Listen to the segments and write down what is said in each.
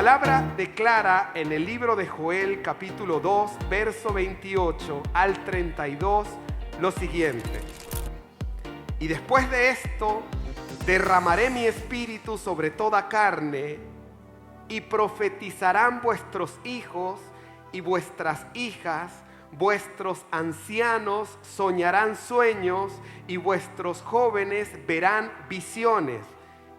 palabra declara en el libro de Joel, capítulo 2, verso 28 al 32, lo siguiente: y después de esto, derramaré mi espíritu sobre toda carne, y profetizarán vuestros hijos y vuestras hijas, vuestros ancianos soñarán sueños, y vuestros jóvenes verán visiones.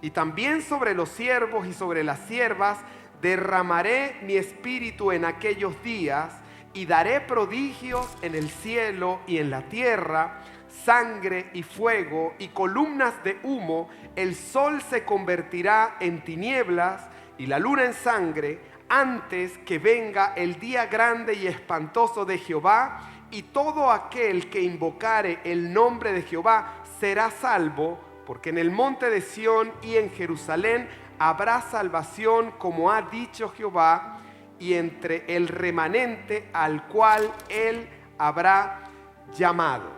Y también sobre los siervos y sobre las siervas derramaré mi espíritu en aquellos días, y daré prodigios en el cielo y en la tierra, sangre y fuego y columnas de humo. El sol se convertirá en tinieblas y la luna en sangre, antes que venga el día grande y espantoso de Jehová, y todo aquel que invocare el nombre de Jehová será salvo, porque en el monte de Sión y en Jerusalén habrá salvación, como ha dicho Jehová, y entre el remanente al cual él habrá llamado.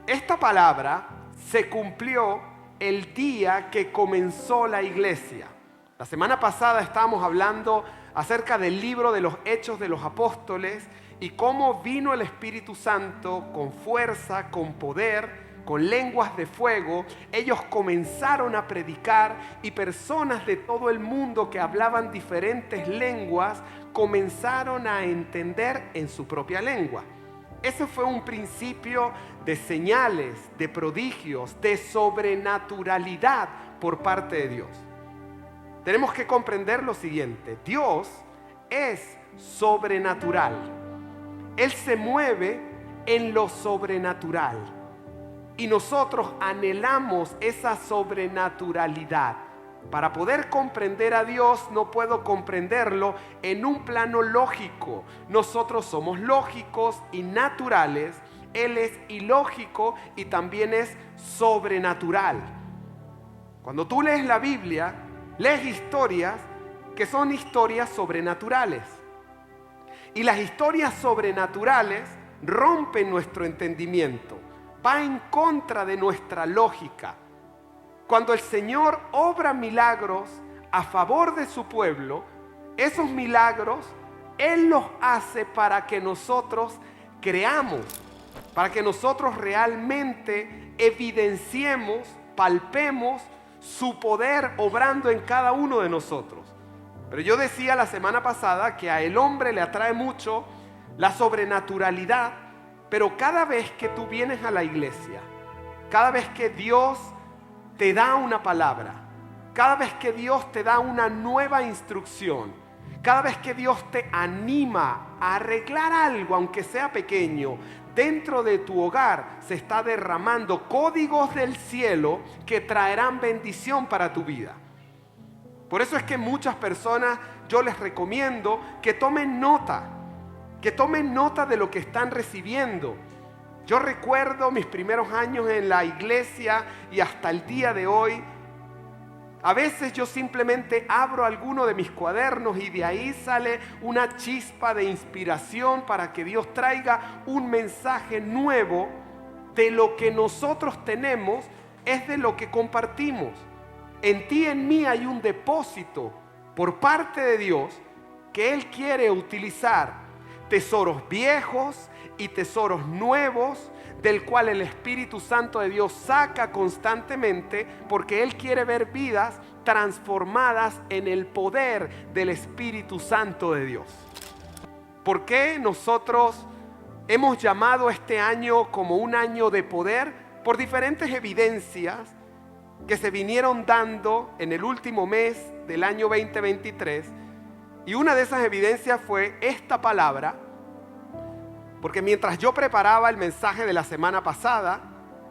Esta palabra se cumplió el día que comenzó la iglesia. La semana pasada estábamos hablando acerca del libro de los Hechos de los Apóstoles y cómo vino el Espíritu Santo con fuerza, con poder, con lenguas de fuego. Ellos comenzaron a predicar y personas de todo el mundo que hablaban diferentes lenguas comenzaron a entender en su propia lengua. Ese fue un principio de señales, de prodigios, de sobrenaturalidad por parte de Dios. Tenemos que comprender lo siguiente: Dios es sobrenatural. Él se mueve en lo sobrenatural. Y nosotros anhelamos esa sobrenaturalidad. Para poder comprender a Dios, no puedo comprenderlo en un plano lógico. Nosotros somos lógicos y naturales. Él es ilógico y también es sobrenatural. Cuando tú lees la Biblia, lees historias que son historias sobrenaturales. Y las historias sobrenaturales rompen nuestro entendimiento. Va en contra de nuestra lógica. Cuando el Señor obra milagros a favor de su pueblo, esos milagros Él los hace para que nosotros creamos, para que nosotros realmente evidenciemos, palpemos su poder obrando en cada uno de nosotros. Pero yo decía la semana pasada que a el hombre le atrae mucho la sobrenaturalidad. Pero cada vez que tú vienes a la iglesia, cada vez que Dios te da una palabra, cada vez que Dios te da una nueva instrucción, cada vez que Dios te anima a arreglar algo, aunque sea pequeño, dentro de tu hogar se está derramando códigos del cielo que traerán bendición para tu vida. Por eso es que muchas personas yo les recomiendo que tomen nota. Que tomen nota de lo que están recibiendo. Yo recuerdo mis primeros años en la iglesia y hasta el día de hoy. A veces yo simplemente abro alguno de mis cuadernos y de ahí sale una chispa de inspiración para que Dios traiga un mensaje nuevo. De lo que nosotros tenemos es de lo que compartimos. En ti y en mí hay un depósito por parte de Dios que Él quiere utilizar. Tesoros viejos y tesoros nuevos, del cual el Espíritu Santo de Dios saca constantemente, porque Él quiere ver vidas transformadas en el poder del Espíritu Santo de Dios. ¿Por qué nosotros hemos llamado este año como un año de poder? Por diferentes evidencias que se vinieron dando en el último mes del año 2023. Y una de esas evidencias fue esta palabra, porque mientras yo preparaba el mensaje de la semana pasada,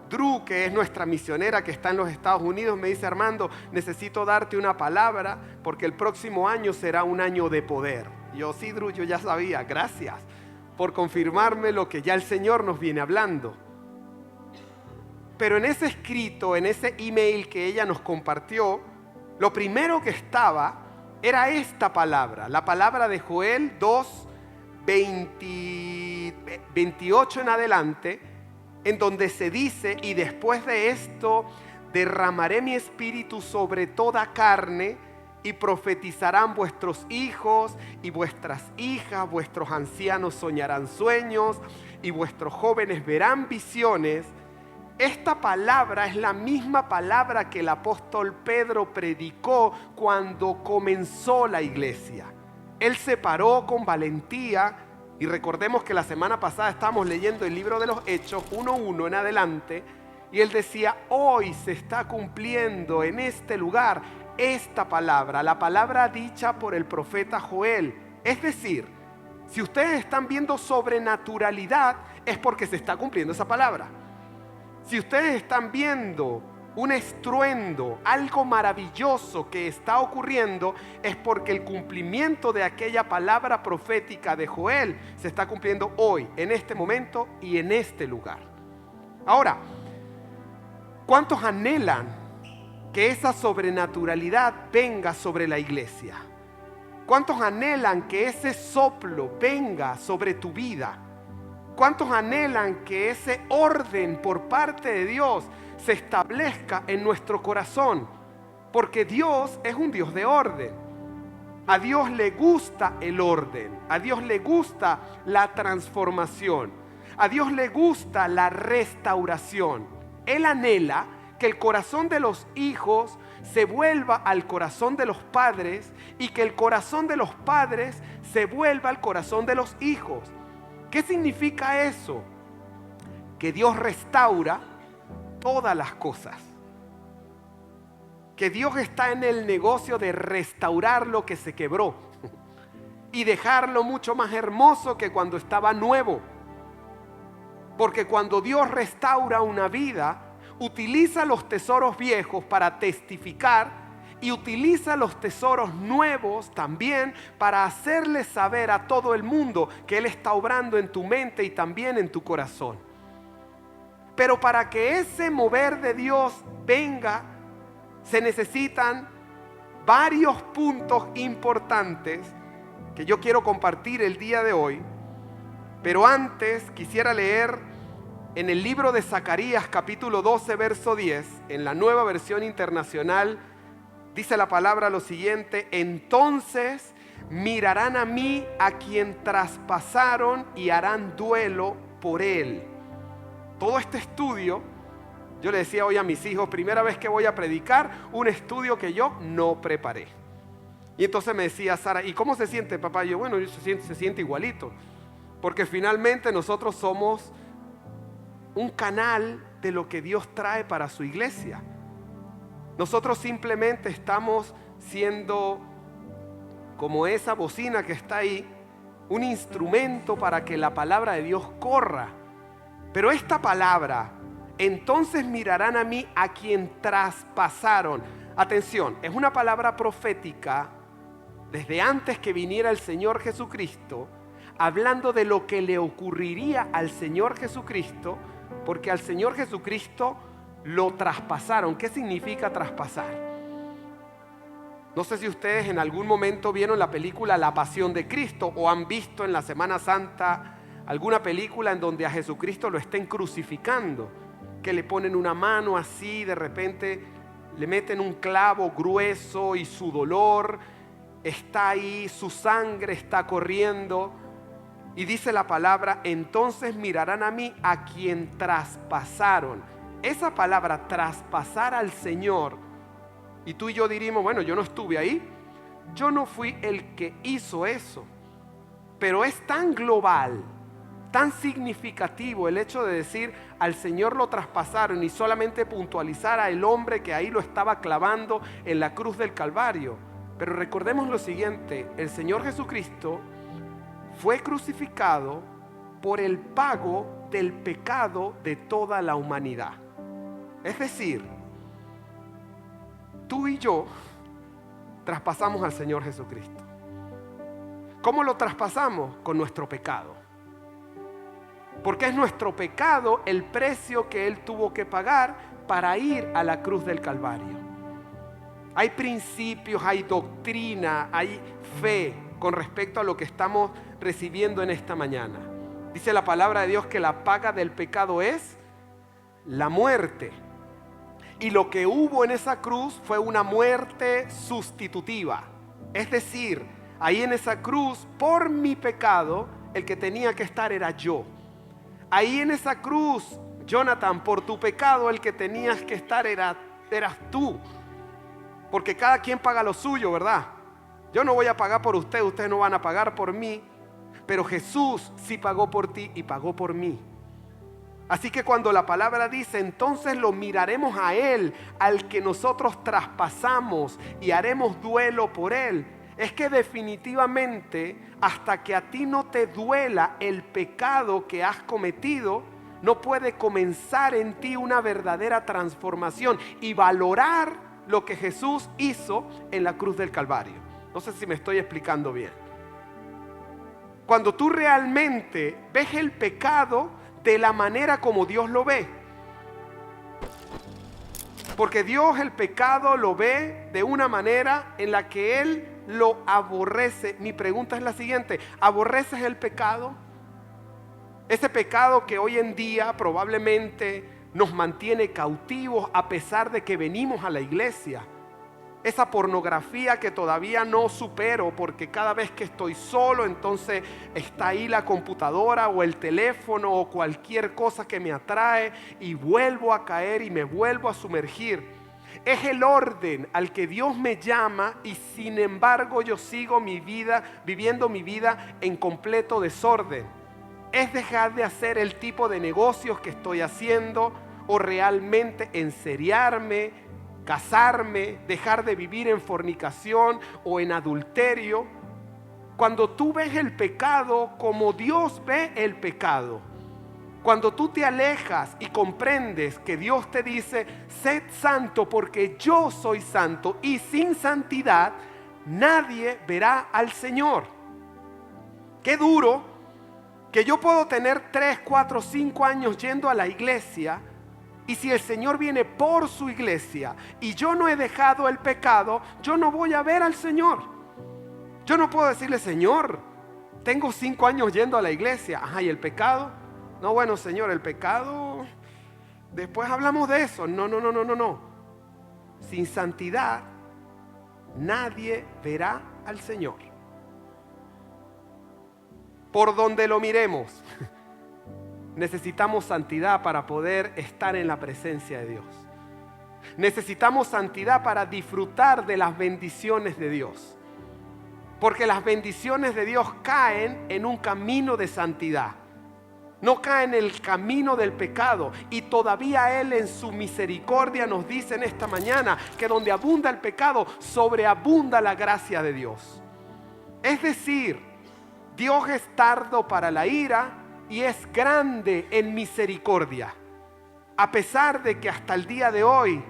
Drew, que es nuestra misionera que está en los Estados Unidos, me dice: Armando, necesito darte una palabra porque el próximo año será un año de poder. Y yo: sí, Drew, yo ya sabía, gracias por confirmarme lo que ya el Señor nos viene hablando. Pero en ese escrito, en ese email que ella nos compartió, lo primero que estaba era esta palabra, la palabra de Joel 2, 28 en adelante, en donde se dice: y después de esto derramaré mi espíritu sobre toda carne, y profetizarán vuestros hijos y vuestras hijas, vuestros ancianos soñarán sueños y vuestros jóvenes verán visiones. Esta palabra es la misma palabra que el apóstol Pedro predicó cuando comenzó la iglesia. Él se paró con valentía, y recordemos que la semana pasada estábamos leyendo el libro de los Hechos 1:1 en adelante, y él decía: hoy se está cumpliendo en este lugar esta palabra, la palabra dicha por el profeta Joel. Es decir, si ustedes están viendo sobrenaturalidad, es porque se está cumpliendo esa palabra. Si ustedes están viendo un estruendo, algo maravilloso que está ocurriendo, es porque el cumplimiento de aquella palabra profética de Joel se está cumpliendo hoy, en este momento y en este lugar. Ahora, ¿cuántos anhelan que esa sobrenaturalidad venga sobre la iglesia? ¿Cuántos anhelan que ese soplo venga sobre tu vida? ¿Cuántos anhelan que ese orden por parte de Dios se establezca en nuestro corazón? Porque Dios es un Dios de orden. A Dios le gusta el orden. A Dios le gusta la transformación. A Dios le gusta la restauración. Él anhela que el corazón de los hijos se vuelva al corazón de los padres y que el corazón de los padres se vuelva al corazón de los hijos. ¿Qué significa eso? Que Dios restaura todas las cosas. Que Dios está en el negocio de restaurar lo que se quebró y dejarlo mucho más hermoso que cuando estaba nuevo. Porque cuando Dios restaura una vida, utiliza los tesoros viejos para testificar y utiliza los tesoros nuevos también para hacerle saber a todo el mundo que Él está obrando en tu mente y también en tu corazón. Pero para que ese mover de Dios venga, se necesitan varios puntos importantes que yo quiero compartir el día de hoy. Pero antes quisiera leer en el libro de Zacarías capítulo 12 verso 10, en la Nueva Versión Internacional, dice la palabra lo siguiente: entonces mirarán a mí a quien traspasaron y harán duelo por él. Todo este estudio, yo le decía hoy a mis hijos, primera vez que voy a predicar, un estudio que yo no preparé. Y entonces me decía Sara: ¿y cómo se siente, papá? Y yo, bueno, se siente igualito. Porque finalmente nosotros somos un canal de lo que Dios trae para su iglesia. Nosotros simplemente estamos siendo como esa bocina que está ahí, un instrumento para que la palabra de Dios corra. Pero esta palabra, entonces mirarán a mí a quien traspasaron. Atención, es una palabra profética desde antes que viniera el Señor Jesucristo, hablando de lo que le ocurriría al Señor Jesucristo, porque al Señor Jesucristo lo traspasaron. ¿Qué significa traspasar? No sé si ustedes en algún momento vieron la película La Pasión de Cristo o han visto en la Semana Santa alguna película en donde a Jesucristo lo estén crucificando, que le ponen una mano así, de repente le meten un clavo grueso y su dolor está ahí, su sangre está corriendo. Y dice la palabra, entonces mirarán a mí a quien traspasaron. Esa palabra, traspasar al Señor, y tú y yo diríamos, bueno, yo no estuve ahí, yo no fui el que hizo eso. Pero es tan global, tan significativo el hecho de decir, al Señor lo traspasaron, y solamente puntualizar al hombre que ahí lo estaba clavando en la cruz del Calvario. Pero recordemos lo siguiente, el Señor Jesucristo fue crucificado por el pago del pecado de toda la humanidad. Es decir, tú y yo traspasamos al Señor Jesucristo. ¿Cómo lo traspasamos? Con nuestro pecado. Porque es nuestro pecado el precio que Él tuvo que pagar para ir a la cruz del Calvario. Hay principios, hay doctrina, hay fe con respecto a lo que estamos recibiendo en esta mañana. Dice la palabra de Dios que la paga del pecado es la muerte. Y lo que hubo en esa cruz fue una muerte sustitutiva. Es decir, ahí en esa cruz, por mi pecado, el que tenía que estar era yo. Ahí en esa cruz, Jonathan, por tu pecado, el que tenías que estar eras tú. Porque cada quien paga lo suyo, ¿verdad? Yo no voy a pagar por usted, ustedes no van a pagar por mí. Pero Jesús sí pagó por ti y pagó por mí. Así que cuando la palabra dice, entonces lo miraremos a Él, al que nosotros traspasamos y haremos duelo por Él, es que definitivamente hasta que a ti no te duela el pecado que has cometido, no puede comenzar en ti una verdadera transformación y valorar lo que Jesús hizo en la cruz del Calvario. No sé si me estoy explicando bien. Cuando tú realmente ves el pecado de la manera como Dios lo ve. Porque Dios el pecado lo ve de una manera en la que Él lo aborrece. Mi pregunta es la siguiente: ¿aborreces el pecado? Ese pecado que hoy en día probablemente nos mantiene cautivos a pesar de que venimos a la iglesia. Esa pornografía que todavía no supero porque cada vez que estoy solo, entonces está ahí la computadora o el teléfono o cualquier cosa que me atrae y vuelvo a caer y me vuelvo a sumergir. Es el orden al que Dios me llama y sin embargo yo sigo mi vida, viviendo mi vida en completo desorden. Es dejar de hacer el tipo de negocios que estoy haciendo o realmente enseriarme, casarme, dejar de vivir en fornicación o en adulterio. Cuando tú ves el pecado como Dios ve el pecado, cuando tú te alejas y comprendes que Dios te dice, sed santo porque yo soy santo y sin santidad nadie verá al Señor. Qué duro que yo puedo tener 3, 4, 5 años yendo a la iglesia. Y si el Señor viene por su iglesia y yo no he dejado el pecado, yo no voy a ver al Señor. Yo no puedo decirle, Señor, tengo 5 años yendo a la iglesia. Ajá, ¿y el pecado? No, bueno, Señor, el pecado, después hablamos de eso. No. Sin santidad, nadie verá al Señor. Por donde lo miremos. Necesitamos santidad para poder estar en la presencia de Dios. Necesitamos santidad para disfrutar de las bendiciones de Dios. Porque las bendiciones de Dios caen en un camino de santidad. No caen en el camino del pecado. Y todavía Él en su misericordia nos dice en esta mañana que donde abunda el pecado, sobreabunda la gracia de Dios. Es decir, Dios es tardo para la ira y es grande en misericordia. A pesar de que hasta el día de hoy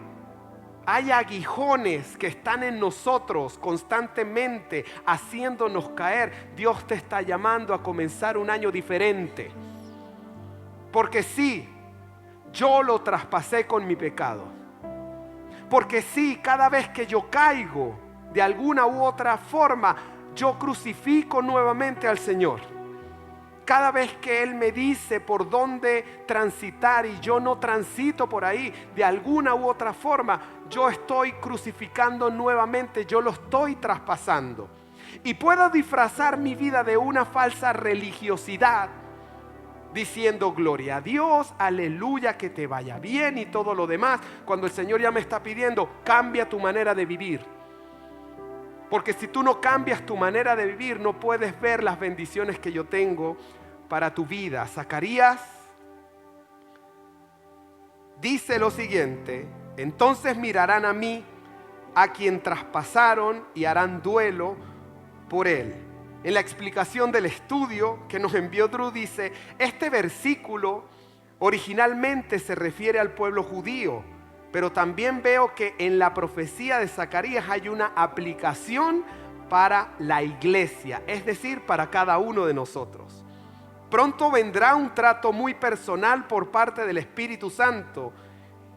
hay aguijones que están en nosotros constantemente haciéndonos caer, Dios te está llamando a comenzar un año diferente. Porque sí, yo lo traspasé con mi pecado. Porque sí, cada vez que yo caigo de alguna u otra forma, yo crucifico nuevamente al Señor. Cada vez que Él me dice por dónde transitar y yo no transito por ahí, de alguna u otra forma, yo estoy crucificando nuevamente, yo lo estoy traspasando. Y puedo disfrazar mi vida de una falsa religiosidad, diciendo gloria a Dios, aleluya, que te vaya bien y todo lo demás, cuando el Señor ya me está pidiendo, cambia tu manera de vivir. Porque si tú no cambias tu manera de vivir, no puedes ver las bendiciones que yo tengo para tu vida. Zacarías dice lo siguiente: entonces mirarán a mí, a quien traspasaron, y harán duelo por él. En la explicación del estudio que nos envió Drew dice, este versículo originalmente se refiere al pueblo judío, pero también veo que en la profecía de Zacarías hay una aplicación para la iglesia, es decir, para cada uno de nosotros. Pronto vendrá un trato muy personal por parte del Espíritu Santo.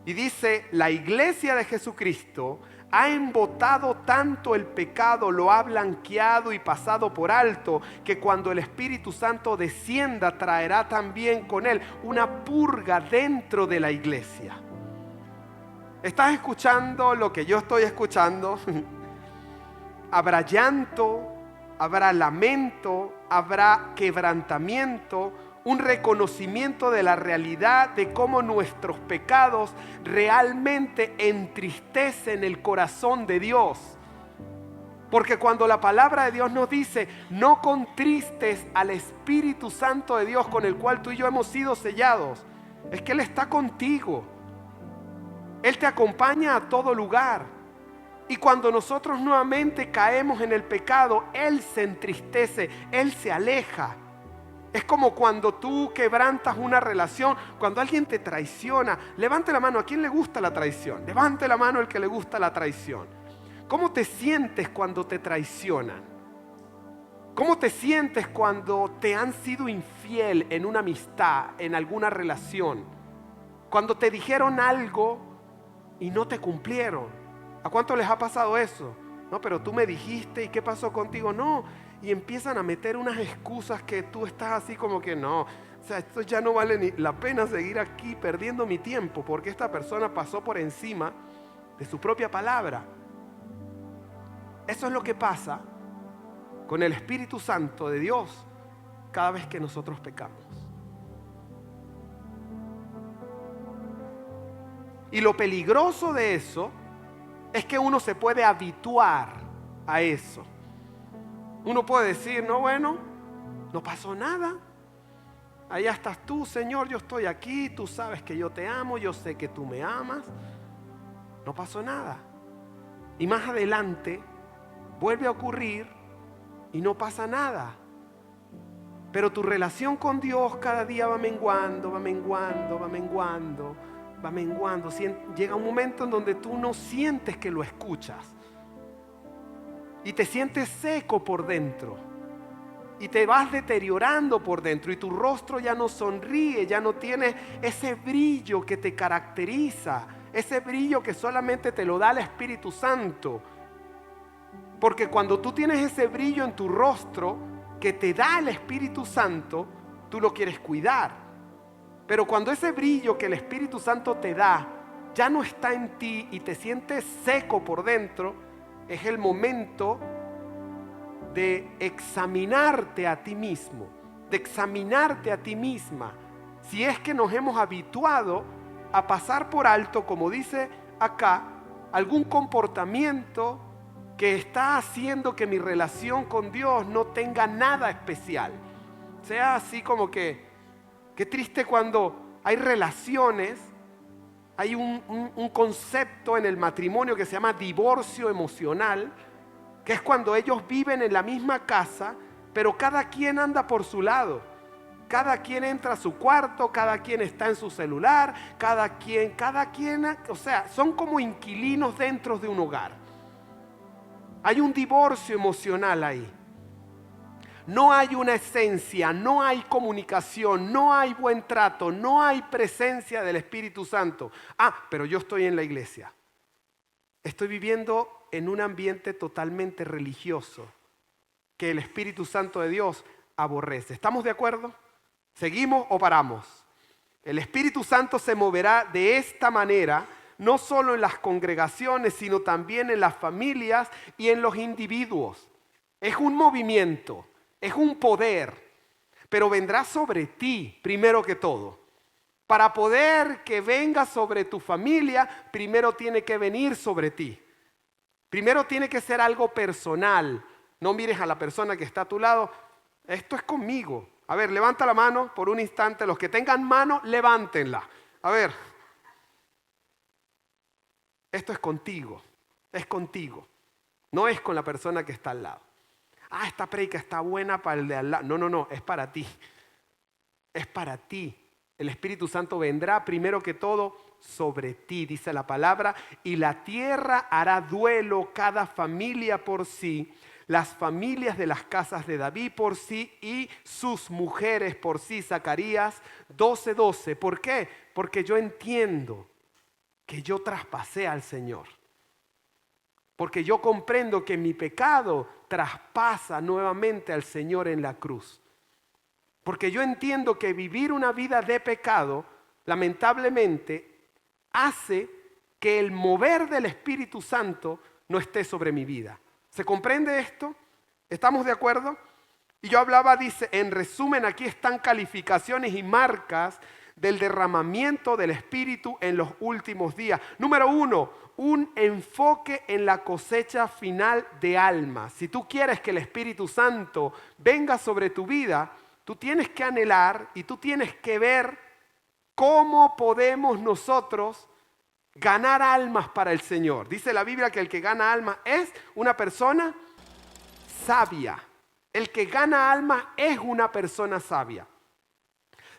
Y dice, la iglesia de Jesucristo ha embotado tanto el pecado, lo ha blanqueado y pasado por alto, que cuando el Espíritu Santo descienda, traerá también con él una purga dentro de la iglesia. ¿Estás escuchando lo que yo estoy escuchando? Habrá llanto, habrá lamento, habrá quebrantamiento, un reconocimiento de la realidad de cómo nuestros pecados realmente entristecen el corazón de Dios. Porque cuando la palabra de Dios nos dice, no contristes al Espíritu Santo de Dios con el cual tú y yo hemos sido sellados, es que Él está contigo. Él te acompaña a todo lugar. Y cuando nosotros nuevamente caemos en el pecado, Él se entristece, Él se aleja. Es como cuando tú quebrantas una relación, cuando alguien te traiciona. Levante la mano, ¿a quién le gusta la traición? Levante la mano el que le gusta la traición. ¿Cómo te sientes cuando te traicionan? ¿Cómo te sientes cuando te han sido infiel en una amistad, en alguna relación? Cuando te dijeron algo y no te cumplieron. ¿A cuánto les ha pasado eso? No, pero tú me dijiste, ¿y qué pasó contigo? No, y empiezan a meter unas excusas que tú estás así como que no. O sea, esto ya no vale ni la pena seguir aquí perdiendo mi tiempo porque esta persona pasó por encima de su propia palabra. Eso es lo que pasa con el Espíritu Santo de Dios cada vez que nosotros pecamos. Y lo peligroso de eso es que uno se puede habituar a eso. Uno puede decir, no, bueno, no pasó nada. Allá estás tú, Señor, yo estoy aquí, tú sabes que yo te amo, yo sé que tú me amas. No pasó nada. Y más adelante vuelve a ocurrir y no pasa nada. Pero tu relación con Dios cada día va menguando, va menguando, va menguando. Va menguando. Llega un momento en donde tú no sientes que lo escuchas y te sientes seco por dentro y te vas deteriorando por dentro y tu rostro ya no sonríe, ya no tiene ese brillo que te caracteriza, ese brillo que solamente te lo da el Espíritu Santo. Porque cuando tú tienes ese brillo en tu rostro que te da el Espíritu Santo, tú lo quieres cuidar. Pero cuando ese brillo que el Espíritu Santo te da ya no está en ti y te sientes seco por dentro, es el momento de examinarte a ti mismo, de examinarte a ti misma. Si es que nos hemos habituado a pasar por alto, como dice acá, algún comportamiento que está haciendo que mi relación con Dios no tenga nada especial. Sea así como que qué triste cuando hay relaciones, hay un concepto en el matrimonio que se llama divorcio emocional, que es cuando ellos viven en la misma casa, pero cada quien anda por su lado. Cada quien entra a su cuarto, cada quien está en su celular, cada quien, o sea, son como inquilinos dentro de un hogar. Hay un divorcio emocional ahí. No hay una esencia, no hay comunicación, no hay buen trato, no hay presencia del Espíritu Santo. Pero yo estoy en la iglesia. Estoy viviendo en un ambiente totalmente religioso que el Espíritu Santo de Dios aborrece. ¿Estamos de acuerdo? ¿Seguimos o paramos? El Espíritu Santo se moverá de esta manera, no solo en las congregaciones, sino también en las familias y en los individuos. Es un movimiento. Es un poder, pero vendrá sobre ti primero que todo. Para poder que venga sobre tu familia, primero tiene que venir sobre ti. Primero tiene que ser algo personal. No mires a la persona que está a tu lado. Esto es conmigo. A ver, levanta la mano por un instante. Los que tengan mano, levántenla. A ver. Esto es contigo. Es contigo. No es con la persona que está al lado. Esta predica está buena para el de al lado. No, es para ti. Es para ti. El Espíritu Santo vendrá primero que todo sobre ti, dice la palabra, y la tierra hará duelo cada familia por sí, las familias de las casas de David por sí y sus mujeres por sí. Zacarías 12:12. ¿Por qué? Porque yo entiendo que yo traspasé al Señor. Porque yo comprendo que mi pecado traspasa nuevamente al Señor en la cruz. Porque yo entiendo que vivir una vida de pecado, lamentablemente, hace que el mover del Espíritu Santo no esté sobre mi vida. ¿Se comprende esto? ¿Estamos de acuerdo? Y yo hablaba, dice, en resumen, aquí están calificaciones y marcas del derramamiento del Espíritu en los últimos días. Número 1, un enfoque en la cosecha final de almas. Si tú quieres que el Espíritu Santo venga sobre tu vida, tú tienes que anhelar y tú tienes que ver cómo podemos nosotros ganar almas para el Señor. Dice la Biblia que el que gana almas es una persona sabia. El que gana almas es una persona sabia.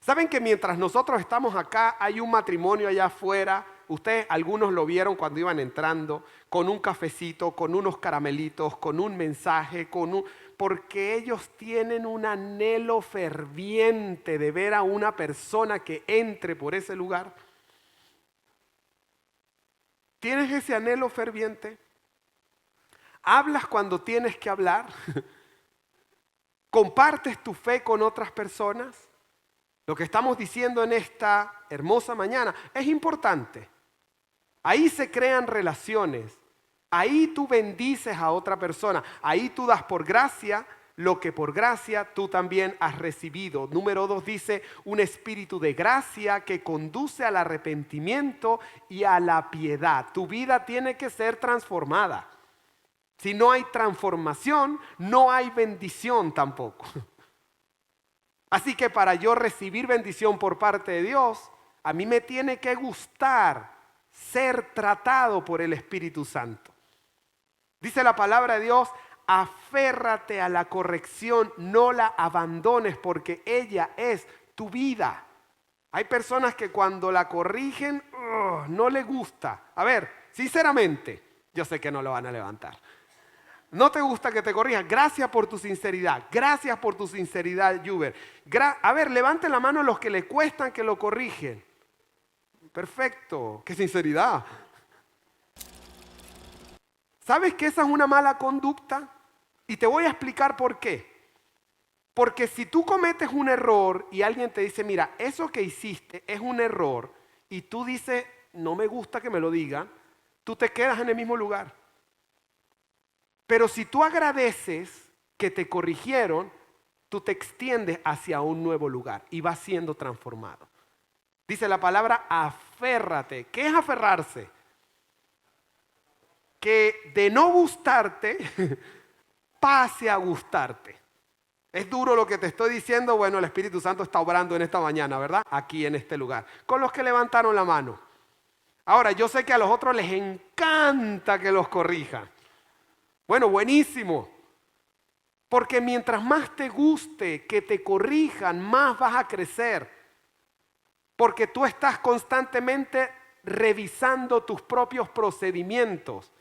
¿Saben que mientras nosotros estamos acá hay un matrimonio allá afuera? Ustedes, algunos lo vieron cuando iban entrando, con un cafecito, con unos caramelitos, con un mensaje, porque ellos tienen un anhelo ferviente de ver a una persona que entre por ese lugar. ¿Tienes ese anhelo ferviente? ¿Hablas cuando tienes que hablar? ¿Compartes tu fe con otras personas? Lo que estamos diciendo en esta hermosa mañana es importante. Ahí se crean relaciones. Ahí tú bendices a otra persona. Ahí tú das por gracia lo que por gracia tú también has recibido. Número 2 dice, un espíritu de gracia que conduce al arrepentimiento y a la piedad. Tu vida tiene que ser transformada. Si no hay transformación, no hay bendición tampoco. Así que para yo recibir bendición por parte de Dios, a mí me tiene que gustar ser tratado por el Espíritu Santo. Dice la palabra de Dios, aférrate a la corrección, no la abandones porque ella es tu vida. Hay personas que cuando la corrigen, no le gusta. A ver, sinceramente, yo sé que no lo van a levantar. No te gusta que te corrijan. Gracias por tu sinceridad. Gracias por tu sinceridad, Juber. A ver, levanten la mano los que le cuestan que lo corrigen. Perfecto. ¡Qué sinceridad! ¿Sabes que esa es una mala conducta? Y te voy a explicar por qué. Porque si tú cometes un error y alguien te dice, mira, eso que hiciste es un error, y tú dices, no me gusta que me lo digan, tú te quedas en el mismo lugar. Pero si tú agradeces que te corrigieron, tú te extiendes hacia un nuevo lugar y vas siendo transformado. Dice la palabra aférrate. ¿Qué es aferrarse? Que de no gustarte pase a gustarte. Es duro lo que te estoy diciendo. Bueno, el Espíritu Santo está obrando en esta mañana, ¿verdad? Aquí en este lugar. Con los que levantaron la mano. Ahora, yo sé que a los otros les encanta que los corrijan. Bueno, buenísimo. Porque mientras más te guste que te corrijan, más vas a crecer. Porque tú estás constantemente revisando tus propios procedimientos.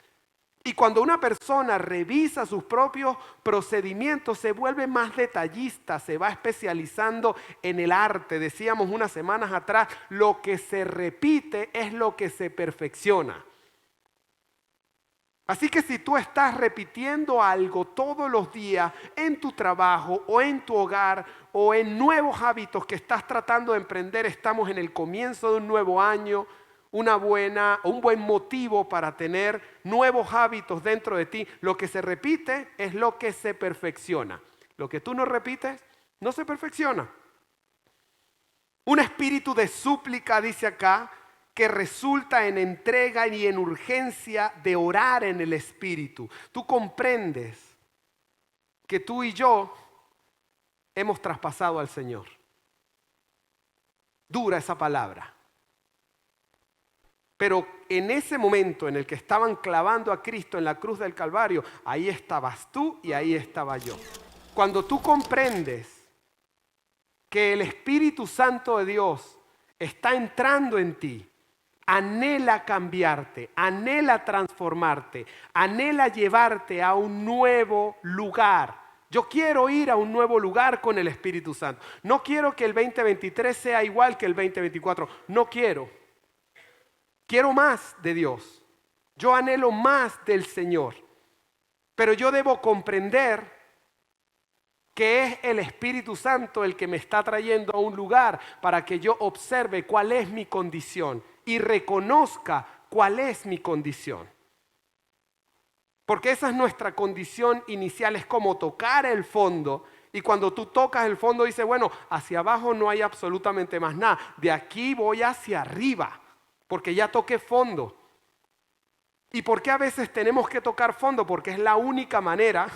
Y cuando una persona revisa sus propios procedimientos, se vuelve más detallista, se va especializando en el arte. Decíamos unas semanas atrás, lo que se repite es lo que se perfecciona. Así que si tú estás repitiendo algo todos los días en tu trabajo o en tu hogar o en nuevos hábitos que estás tratando de emprender, estamos en el comienzo de un nuevo año, un buen motivo para tener nuevos hábitos dentro de ti. Lo que se repite es lo que se perfecciona. Lo que tú no repites no se perfecciona. Un espíritu de súplica, dice acá, que resulta en entrega y en urgencia de orar en el Espíritu. Tú comprendes que tú y yo hemos traspasado al Señor. Dura esa palabra. Pero en ese momento en el que estaban clavando a Cristo en la cruz del Calvario, ahí estabas tú y ahí estaba yo. Cuando tú comprendes que el Espíritu Santo de Dios está entrando en ti, anhela cambiarte, anhela transformarte, anhela llevarte a un nuevo lugar. Yo quiero ir a un nuevo lugar con el Espíritu Santo. No quiero que el 2023 sea igual que el 2024. No quiero. Quiero más de Dios. Yo anhelo más del Señor. Pero yo debo comprender que es el Espíritu Santo el que me está trayendo a un lugar para que yo observe cuál es mi condición y reconozca ¿cuál es mi condición? Porque esa es nuestra condición inicial, es como tocar el fondo. Y cuando tú tocas el fondo dices, bueno, hacia abajo no hay absolutamente más nada. De aquí voy hacia arriba, porque ya toqué fondo. ¿Y por qué a veces tenemos que tocar fondo? Porque es la única manera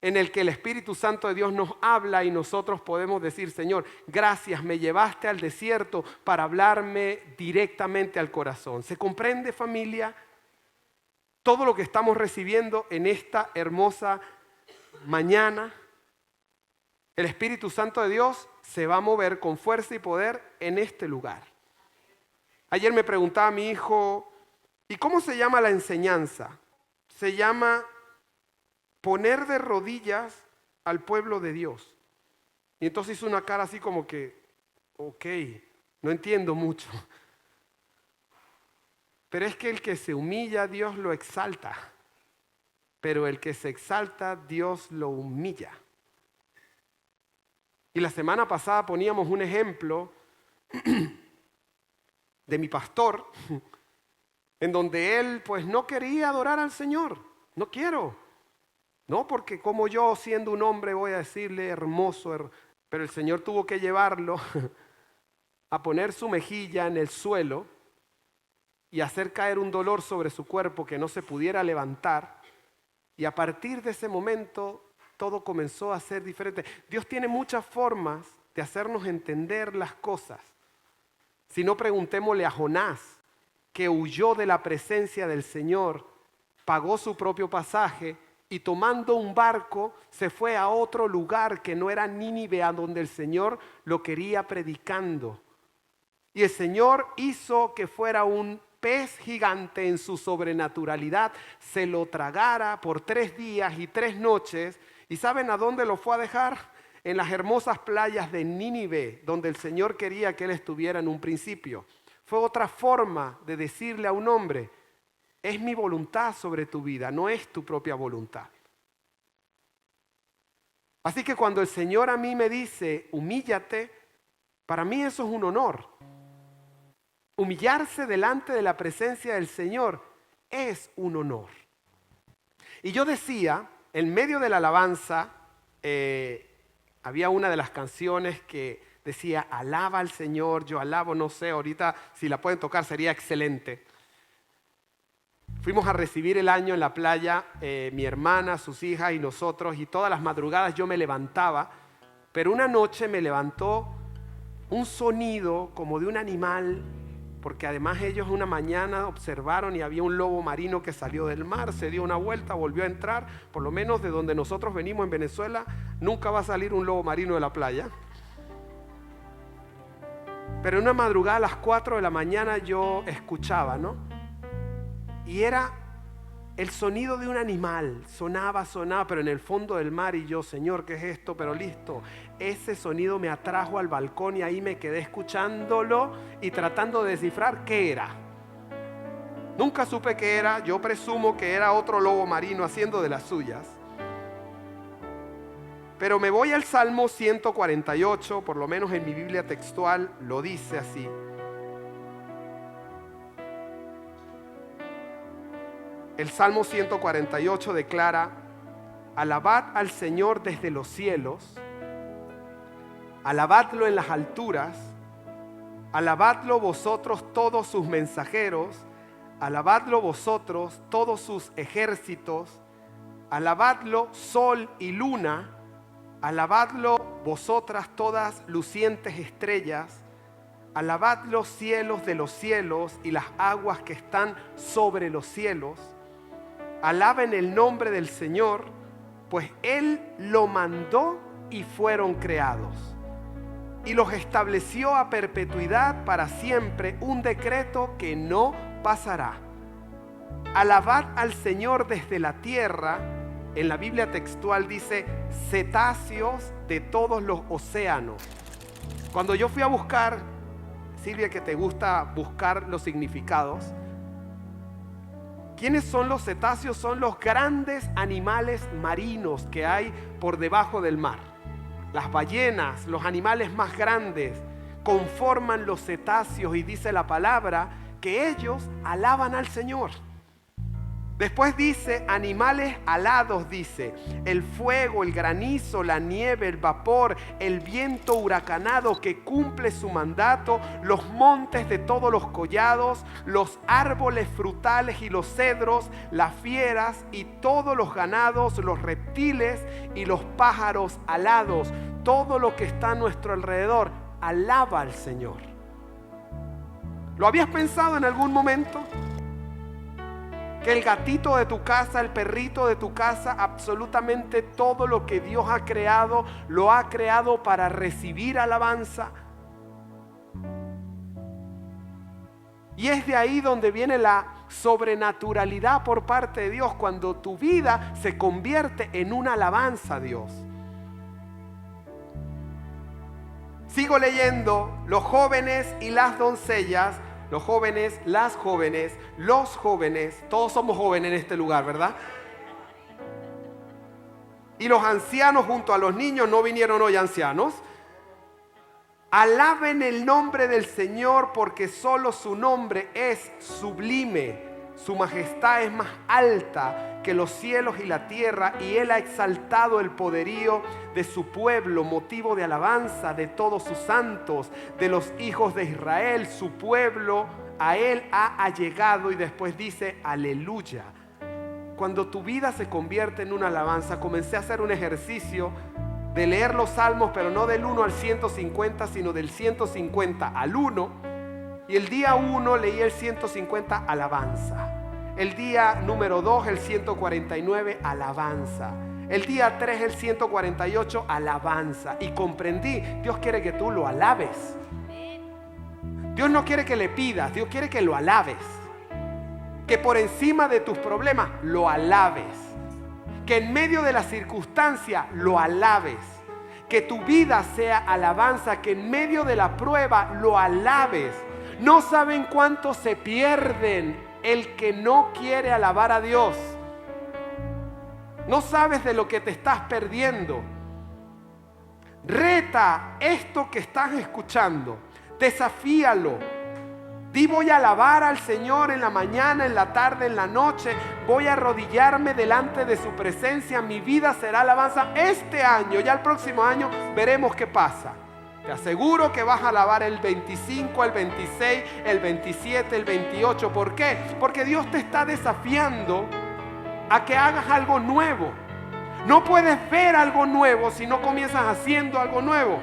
en el que el Espíritu Santo de Dios nos habla y nosotros podemos decir, Señor, gracias, me llevaste al desierto para hablarme directamente al corazón. ¿Se comprende, familia? Todo lo que estamos recibiendo en esta hermosa mañana, el Espíritu Santo de Dios se va a mover con fuerza y poder en este lugar. Ayer me preguntaba mi hijo, ¿y cómo se llama la enseñanza? Se llama poner de rodillas al pueblo de Dios. Y entonces hizo una cara así como que, ok, no entiendo mucho. Pero es que el que se humilla, Dios lo exalta. Pero el que se exalta, Dios lo humilla. Y la semana pasada poníamos un ejemplo de mi pastor, en donde él pues no quería adorar al Señor. No quiero. No, porque como yo siendo un hombre voy a decirle hermoso, pero el Señor tuvo que llevarlo a poner su mejilla en el suelo y hacer caer un dolor sobre su cuerpo que no se pudiera levantar. Y a partir de ese momento todo comenzó a ser diferente. Dios tiene muchas formas de hacernos entender las cosas. Si no, preguntémosle a Jonás, que huyó de la presencia del Señor, pagó su propio pasaje y tomando un barco se fue a otro lugar que no era Nínive, a donde el Señor lo quería predicando. Y el Señor hizo que fuera un pez gigante en su sobrenaturalidad, se lo tragara por 3 días y 3 noches. ¿Y saben a dónde lo fue a dejar? En las hermosas playas de Nínive, donde el Señor quería que él estuviera en un principio. Fue otra forma de decirle a un hombre, es mi voluntad sobre tu vida, no es tu propia voluntad. Así que cuando el Señor a mí me dice, humíllate, para mí eso es un honor. Humillarse delante de la presencia del Señor es un honor. Y yo decía, en medio de la alabanza, había una de las canciones que decía, alaba al Señor, yo alabo, no sé, ahorita si la pueden tocar sería excelente. Fuimos a recibir el año en la playa, mi hermana, sus hijas y nosotros, y todas las madrugadas yo me levantaba, pero una noche me levantó un sonido como de un animal, porque además ellos una mañana observaron y había un lobo marino que salió del mar, se dio una vuelta, volvió a entrar. Por lo menos de donde nosotros venimos en Venezuela, nunca va a salir un lobo marino de la playa. Pero en una madrugada a las 4 de la mañana yo escuchaba, ¿no? Y era el sonido de un animal, sonaba, pero en el fondo del mar, y yo, Señor, ¿qué es esto? Pero listo, ese sonido me atrajo al balcón y ahí me quedé escuchándolo y tratando de descifrar qué era. Nunca supe qué era, yo presumo que era otro lobo marino haciendo de las suyas. Pero me voy al Salmo 148, por lo menos en mi Biblia textual lo dice así. El Salmo 148 declara, alabad al Señor desde los cielos, alabadlo en las alturas, alabadlo vosotros todos sus mensajeros, alabadlo vosotros todos sus ejércitos, alabadlo sol y luna, alabadlo vosotras todas lucientes estrellas, alabad los cielos de los cielos y las aguas que están sobre los cielos. Alaben el nombre del Señor, pues Él lo mandó y fueron creados. Y los estableció a perpetuidad para siempre, un decreto que no pasará. Alabad al Señor desde la tierra. En la Biblia textual dice cetáceos de todos los océanos. Cuando yo fui a buscar, Silvia, que te gusta buscar los significados, ¿quiénes son los cetáceos? Son los grandes animales marinos que hay por debajo del mar. Las ballenas, los animales más grandes, conforman los cetáceos, y dice la palabra que ellos alaban al Señor. Después dice, animales alados, dice, el fuego, el granizo, la nieve, el vapor, el viento huracanado que cumple su mandato, los montes de todos los collados, los árboles frutales y los cedros, las fieras y todos los ganados, los reptiles y los pájaros alados, todo lo que está a nuestro alrededor, alaba al Señor. ¿Lo habías pensado en algún momento? Que el gatito de tu casa, el perrito de tu casa, absolutamente todo lo que Dios ha creado, lo ha creado para recibir alabanza. Y es de ahí donde viene la sobrenaturalidad por parte de Dios, cuando tu vida se convierte en una alabanza a Dios. Sigo leyendo, los jóvenes y las doncellas. Los jóvenes, las jóvenes, los jóvenes, todos somos jóvenes en este lugar, ¿verdad? Y los ancianos junto a los niños, no vinieron hoy ancianos. Alaben el nombre del Señor porque solo su nombre es sublime. Su majestad es más alta que los cielos y la tierra, y Él ha exaltado el poderío de su pueblo, motivo de alabanza de todos sus santos, de los hijos de Israel, su pueblo, a Él ha allegado. Y después dice, aleluya. Cuando tu vida se convierte en una alabanza, comencé a hacer un ejercicio de leer los salmos, pero no del 1 al 150, sino del 150 al 1. Y el día 1 leí el 150, alabanza. El día número 2, el 149, alabanza. El día 3, el 148, alabanza. Y comprendí, Dios quiere que tú lo alabes. Dios no quiere que le pidas, Dios quiere que lo alabes. Que por encima de tus problemas lo alabes. Que en medio de la circunstancia lo alabes. Que tu vida sea alabanza, que en medio de la prueba lo alabes. No saben cuánto se pierden el que no quiere alabar a Dios. No sabes de lo que te estás perdiendo. Reta esto que estás escuchando. Desafíalo. Di, voy a alabar al Señor en la mañana, en la tarde, en la noche. Voy a arrodillarme delante de su presencia. Mi vida será alabanza este año. Ya el próximo año veremos qué pasa. Te aseguro que vas a alabar el 25, el 26, el 27, el 28. ¿Por qué? Porque Dios te está desafiando a que hagas algo nuevo. No puedes ver algo nuevo si no comienzas haciendo algo nuevo.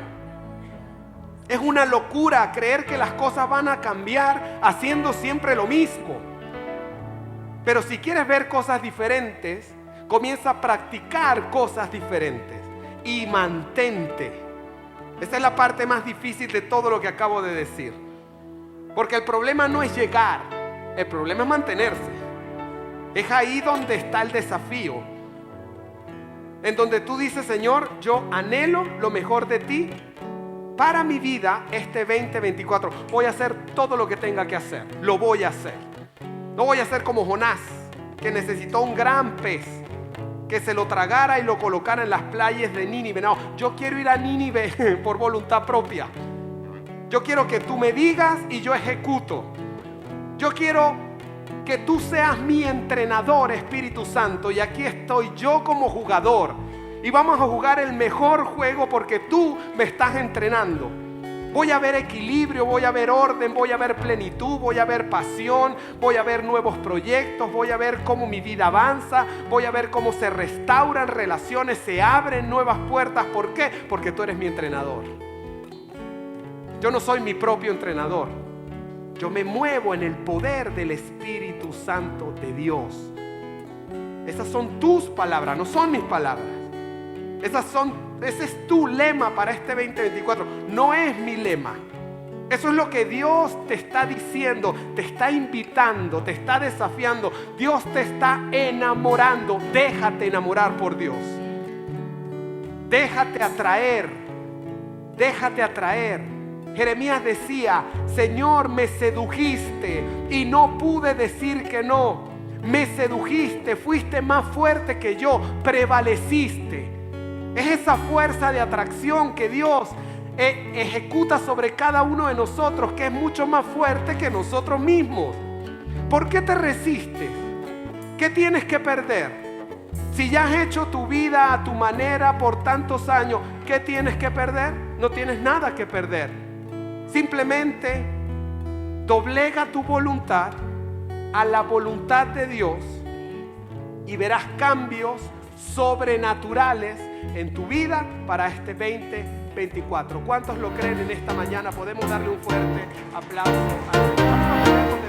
Es una locura creer que las cosas van a cambiar haciendo siempre lo mismo. Pero si quieres ver cosas diferentes, comienza a practicar cosas diferentes y mantente. Esta es la parte más difícil de todo lo que acabo de decir. Porque el problema no es llegar, el problema es mantenerse. Es ahí donde está el desafío. En donde tú dices, Señor, yo anhelo lo mejor de ti para mi vida este 2024. Voy a hacer todo lo que tenga que hacer. Lo voy a hacer. No voy a ser como Jonás, que necesitó un gran pez que se lo tragara y lo colocara en las playas de Nínive. No, yo quiero ir a Nínive por voluntad propia. Yo quiero que tú me digas y yo ejecuto. Yo quiero que tú seas mi entrenador, Espíritu Santo. Y aquí estoy yo como jugador. Y vamos a jugar el mejor juego porque tú me estás entrenando. Voy a ver equilibrio, voy a ver orden, voy a ver plenitud, voy a ver pasión, voy a ver nuevos proyectos, voy a ver cómo mi vida avanza, voy a ver cómo se restauran relaciones, se abren nuevas puertas. ¿Por qué? Porque tú eres mi entrenador. Yo no soy mi propio entrenador. Yo me muevo en el poder del Espíritu Santo de Dios. Esas son tus palabras, no son mis palabras. Ese es tu lema para este 2024. No es mi lema. Eso es lo que Dios te está diciendo, te está invitando, te está desafiando. Dios te está enamorando. Déjate enamorar por Dios. Déjate atraer. Déjate atraer. Jeremías decía, Señor, me sedujiste y no pude decir que no. Me sedujiste, fuiste más fuerte que yo, prevaleciste. Es esa fuerza de atracción que Dios ejecuta sobre cada uno de nosotros, que es mucho más fuerte que nosotros mismos. ¿Por qué te resistes? ¿Qué tienes que perder? Si ya has hecho tu vida a tu manera por tantos años, ¿qué tienes que perder? No tienes nada que perder. Simplemente doblega tu voluntad a la voluntad de Dios y verás cambios sobrenaturales en tu vida para este 2024. ¿Cuántos lo creen en esta mañana? Podemos darle un fuerte aplauso al Señor.